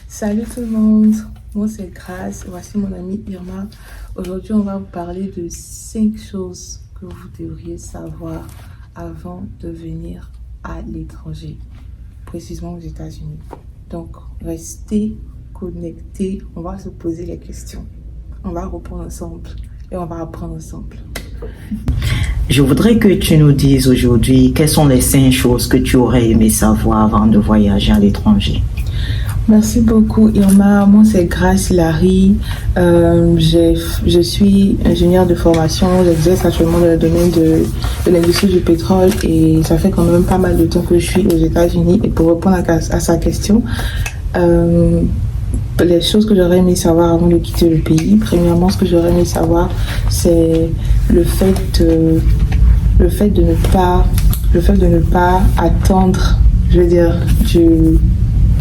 Salut tout le monde, moi c'est Grace, voici mon amie Irma. Aujourd'hui, on va vous parler de 5 choses que vous devriez savoir avant de venir à l'étranger, précisément aux États-Unis. Donc, restez connectés, on va se poser les questions, on va reprendre ensemble et on va apprendre ensemble. Je voudrais que tu nous dises aujourd'hui quelles sont les 5 choses que tu aurais aimé savoir avant de voyager à l'étranger. Merci beaucoup Irma, moi c'est Grace Hilary, je suis ingénieure de formation, j'exerce actuellement dans le domaine de l'industrie du pétrole et ça fait quand même pas mal de temps que je suis aux États-Unis. Et pour répondre à sa question, les choses que j'aurais aimé savoir avant de quitter le pays, premièrement ce que j'aurais aimé savoir c'est le fait de ne pas attendre, je veux dire,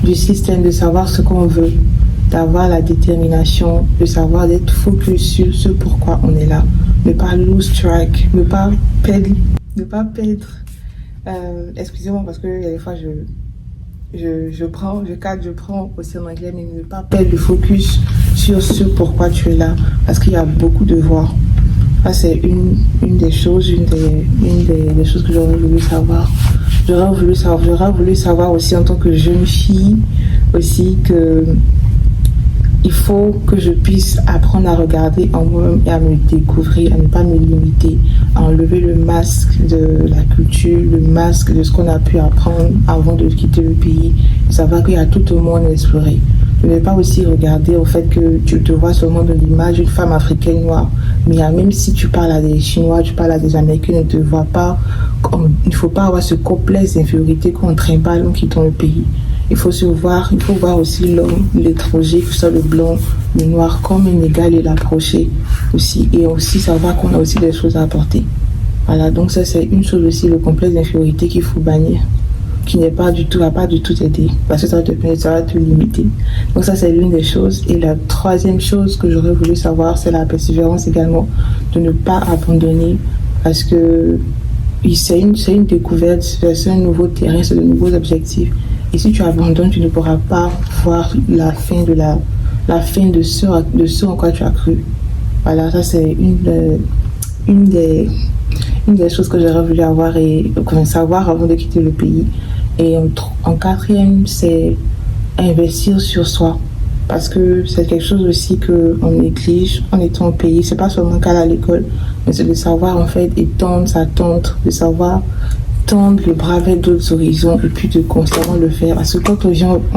du système, de savoir ce qu'on veut, d'avoir la détermination, de savoir d'être focus sur ce pourquoi on est là, ne pas lose track, ne pas perdre. Excusez-moi parce que il y a des fois je prends aussi en anglais, mais ne pas perdre le focus sur ce pourquoi tu es là, parce qu'il y a beaucoup de voies. Ça, c'est une des choses que j'aurais voulu savoir. J'aurais voulu savoir aussi en tant que jeune fille aussi que il faut que je puisse apprendre à regarder en moi-même et à me découvrir, à ne pas me limiter, à enlever le masque de la culture, le masque de ce qu'on a pu apprendre avant de quitter le pays, savoir qu'il y a tout au monde à explorer. Ne pas aussi regarder au fait que tu te vois seulement dans l'image d'une femme africaine noire. Mais même si tu parles à des Chinois, tu parles à des Américains, ne te voient pas. Il ne faut pas avoir ce complexe d'infériorité qu'on trimballe en quittant le pays. Il faut voir aussi l'homme, l'étranger, que ce soit le blanc, le noir, comme un égal et l'approcher aussi. Et aussi savoir qu'on a aussi des choses à apporter. Voilà, donc ça c'est une chose aussi, le complexe d'infériorité qu'il faut bannir, qui n'est pas du tout, va pas du tout t'aider, parce que ça va te limiter. Donc ça c'est l'une des choses. Et la troisième chose que j'aurais voulu savoir, c'est la persévérance également, de ne pas abandonner, parce que c'est une découverte, c'est un nouveau terrain, c'est de nouveaux objectifs. Et si tu abandonnes, tu ne pourras pas voir la fin de ce en quoi tu as cru. Voilà, ça c'est une des choses que j'aurais voulu avoir et savoir avant de quitter le pays. Et en quatrième, c'est investir sur soi. Parce que c'est quelque chose aussi qu'on néglige en étant au pays. C'est pas seulement qu'à l'école, mais c'est de savoir en fait étendre sa tente, de savoir tendre le bras vers d'autres horizons et puis de constamment le faire. Parce que quand on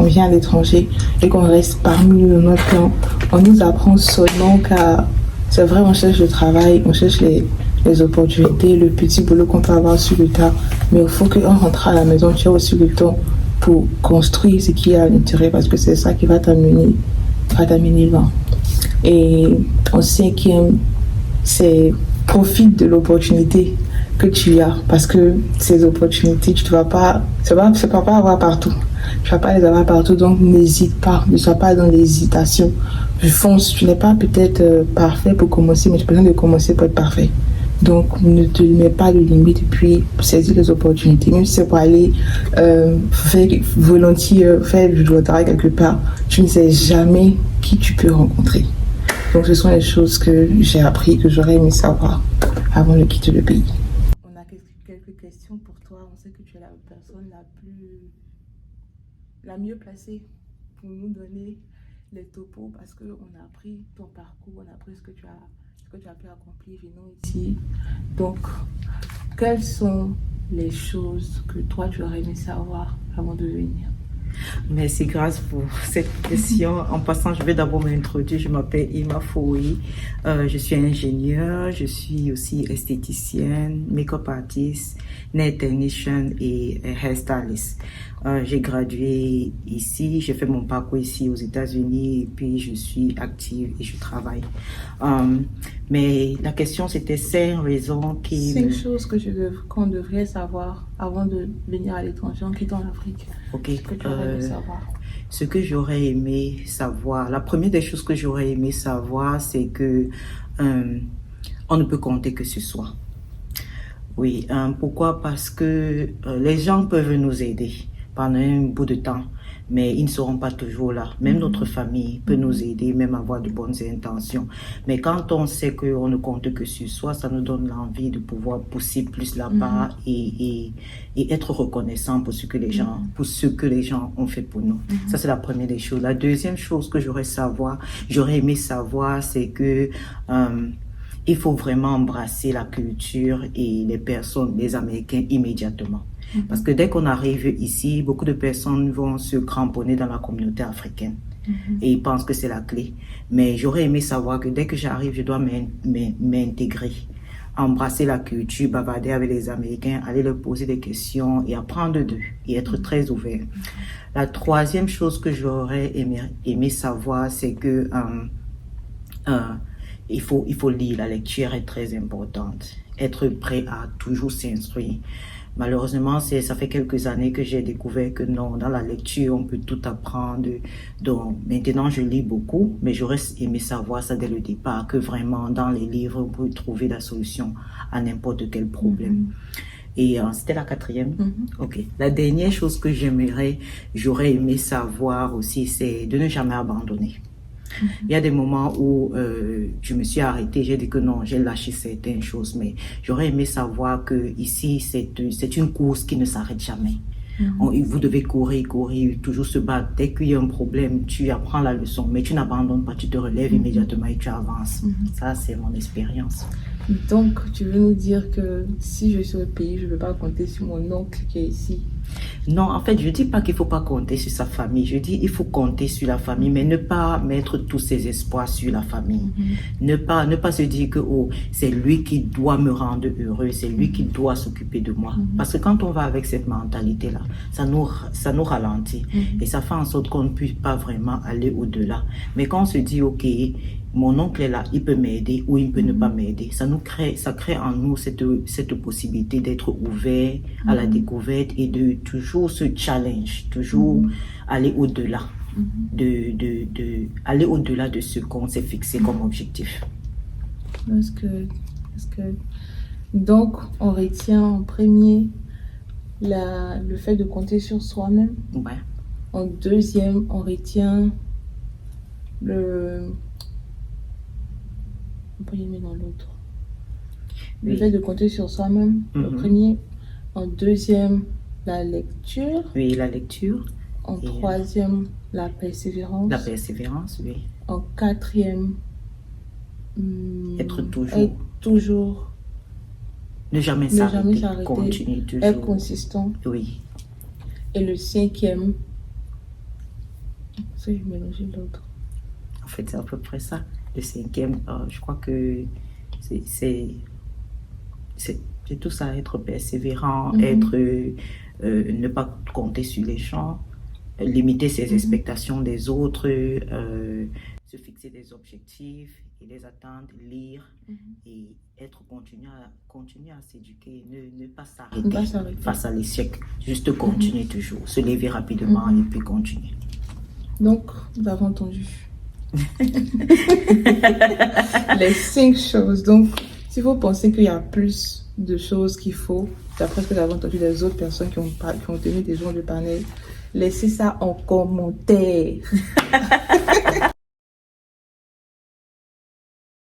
vient à l'étranger et qu'on reste parmi notre clan, on nous apprend seulement qu'à... C'est vrai, on cherche le travail, on cherche les opportunités, le petit boulot qu'on peut avoir sur le tas. Mais il faut qu'en rentrant à la maison, tu aies aussi le temps pour construire ce qui est à l'intérieur, parce que c'est ça qui va t'amener loin. Et en cinquième, c'est profite de l'opportunité que tu as, parce que ces opportunités, tu ne vas pas avoir partout. Tu ne vas pas les avoir partout, donc n'hésite pas, ne sois pas dans l'hésitation. Fonce, tu n'es pas peut-être parfait pour commencer, mais tu as besoin de commencer pour être parfait. Donc, ne te mets pas de limite et puis saisis les opportunités. Même si c'est pour aller faire du volontariat quelque part, tu ne sais jamais qui tu peux rencontrer. Donc, ce sont les choses que j'ai appris, que j'aurais aimé savoir avant de quitter le pays. On a quelques questions pour toi. On sait que tu es la personne la mieux placée pour nous donner les topos, parce qu'on a appris ton parcours, on a appris ce que tu as pu accomplir venant ici. Donc, quelles sont les choses que toi tu aurais aimé savoir avant de venir? Merci Grace pour cette question. En passant, je vais d'abord m'introduire. Je m'appelle Irma Foui. Je suis ingénieure, je suis aussi esthéticienne, make-up artist, nail technician et hairstylist. J'ai gradué ici, j'ai fait mon parcours ici aux États-Unis et puis je suis active et je travaille. Mais la question c'était 5 raisons qui... 5 choses qu'on devrait savoir avant de venir à l'étranger en quittant l'Afrique. Ok. Que tu aurais aimé savoir. Ce que j'aurais aimé savoir, la première des choses que j'aurais aimé savoir, c'est que on ne peut compter que sur soi. Oui, pourquoi? Parce que les gens peuvent nous aider pendant un bout de temps, mais ils ne seront pas toujours là. Même notre famille peut nous aider, même avoir de bonnes intentions. Mais quand on sait qu'on ne compte que sur soi, ça nous donne l'envie de pouvoir pousser plus la barre et être reconnaissant pour ce que les gens ont fait pour nous. Ça, c'est la première des choses. La deuxième chose que j'aurais aimé savoir, c'est que il faut vraiment embrasser la culture et les personnes, les Américains, immédiatement. Parce que dès qu'on arrive ici, beaucoup de personnes vont se cramponner dans la communauté africaine. Et ils pensent que c'est la clé. Mais j'aurais aimé savoir que dès que j'arrive, je dois m'intégrer, embrasser la culture, bavarder avec les Américains, aller leur poser des questions et apprendre d'eux et être très ouvert. La troisième chose que j'aurais aimé savoir, c'est que il faut lire. La lecture est très importante. Être prêt à toujours s'instruire. Malheureusement, ça fait quelques années que j'ai découvert que non, dans la lecture, on peut tout apprendre. Donc, maintenant, je lis beaucoup, mais j'aurais aimé savoir ça dès le départ, que vraiment, dans les livres, on peut trouver la solution à n'importe quel problème. Et c'était la quatrième. Ok. La dernière chose que j'aurais aimé savoir aussi, c'est de ne jamais abandonner. Il y a des moments où je me suis arrêtée, j'ai dit que non, j'ai lâché certaines choses, mais j'aurais aimé savoir que ici c'est une course qui ne s'arrête jamais. Vous devez courir, toujours se battre. Dès qu'il y a un problème, tu apprends la leçon, mais tu n'abandonnes pas, tu te relèves immédiatement et tu avances. Ça, c'est mon expérience. Donc, tu veux nous dire que si je suis au pays, je ne peux pas compter sur mon oncle qui est ici? Non, en fait, je dis pas qu'il faut pas compter sur sa famille. Je dis il faut compter sur la famille, mais ne pas mettre tous ses espoirs sur la famille. Ne pas se dire que oh, c'est lui qui doit me rendre heureux, c'est lui qui doit s'occuper de moi. Parce que quand on va avec cette mentalité-là, ça nous ralentit et ça fait en sorte qu'on ne puisse pas vraiment aller au-delà. Mais quand on se dit ok, mon oncle est là, il peut m'aider ou il peut ne pas m'aider. Ça crée en nous cette possibilité d'être ouvert à la découverte et de toujours se challenge, toujours aller au-delà, aller au-delà de ce qu'on s'est fixé comme objectif. Donc, on retient en premier le fait de compter sur soi-même. Ouais. En deuxième, on retient on peut y mettre dans l'autre. Le fait de compter sur soi-même, le premier. En deuxième, la lecture. Oui, la lecture. En troisième, la persévérance. La persévérance, oui. En quatrième, être toujours. Ne jamais s'arrêter. Continuer toujours. Être consistant. Oui. Et le cinquième, ça, j'ai mélangé l'autre. En fait, c'est à peu près ça. Le cinquième, je crois que c'est tout ça, être persévérant, ne pas compter sur les gens, limiter ses expectations des autres, se fixer des objectifs et les atteindre, lire et continuer à s'éduquer, ne pas s'arrêter face à l'échec, juste continuer toujours, se lever rapidement et puis continuer. Donc, nous avons entendu les 5 choses. Donc, si vous pensez qu'il y a plus de choses qu'il faut, d'après ce que nous avons entendu des autres personnes qui ont tenu des jours de panel, laissez ça en commentaire.